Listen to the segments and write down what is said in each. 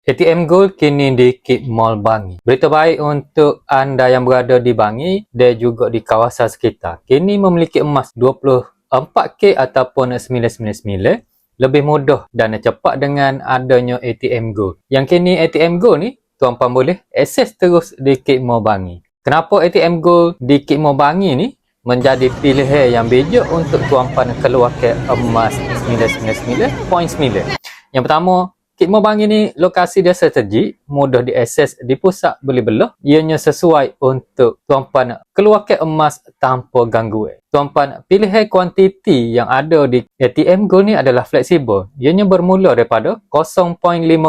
ATM Gold kini di Kit Mall Bangi. Berita baik untuk anda yang berada di Bangi dan juga di kawasan sekitar. Kini memiliki emas 24K ataupun 999 lebih mudah dan cepat dengan adanya ATM Gold. Yang kini ATM Gold ni tuan-puan boleh akses terus di Kit Mall Bangi. Kenapa ATM Gold di Kit Mall Bangi ni menjadi pilihan yang bijak untuk tuan-puan keluarkan emas 999.9? Yang pertama, Kit Mall Bangi ni lokasi dia strategik, mudah diakses di pusat beli belah. Ianya sesuai untuk tuan-puan keluarkan emas tanpa gangguan. Tuan-puan, pilihan kuantiti yang ada di ATM Gold ni adalah fleksibel. Ianya bermula daripada 0.5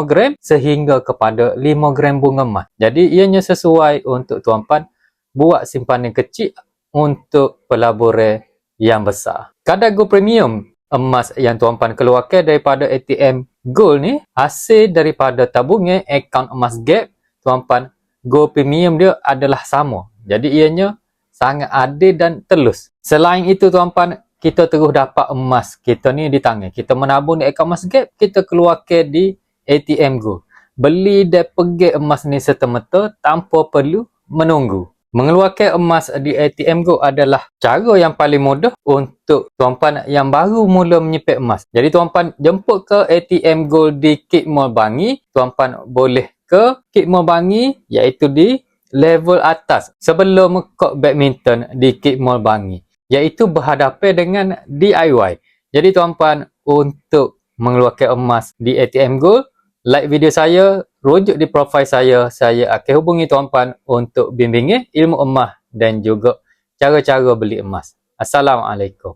gram sehingga kepada 5 gram bunga emas. Jadi ianya sesuai untuk tuan-puan buat simpanan kecil untuk pelaburan yang besar. Kadar Gold Premium emas yang tuan-puan keluarkan daripada ATM Gold ni hasil daripada tabungan akaun emas Gap. Tuan-puan, Gold Premium dia adalah sama. Jadi ianya sangat adil dan telus. Selain itu tuan-puan, kita terus dapat emas kita ni di tangan. Kita menabung di akaun emas Gap, kita keluarkan di ATM Gold. Beli dan pergi emas ni serta-merta tanpa perlu menunggu. Mengeluarkan emas di ATM Gold adalah cara yang paling mudah untuk tuan-puan yang baru mula menyimpan emas. Jadi tuan-puan jemput ke ATM Gold di Kit Mall Bangi. Tuan-puan boleh ke Kit Mall Bangi iaitu di level atas sebelum kort badminton di Kit Mall Bangi, iaitu berhadapan dengan DIY. Jadi tuan-puan, untuk mengeluarkan emas di ATM Gold, like video saya, rujuk di profil saya akan hubungi tuan-puan untuk bimbingan ilmu emas dan juga cara-cara beli emas. Assalamualaikum.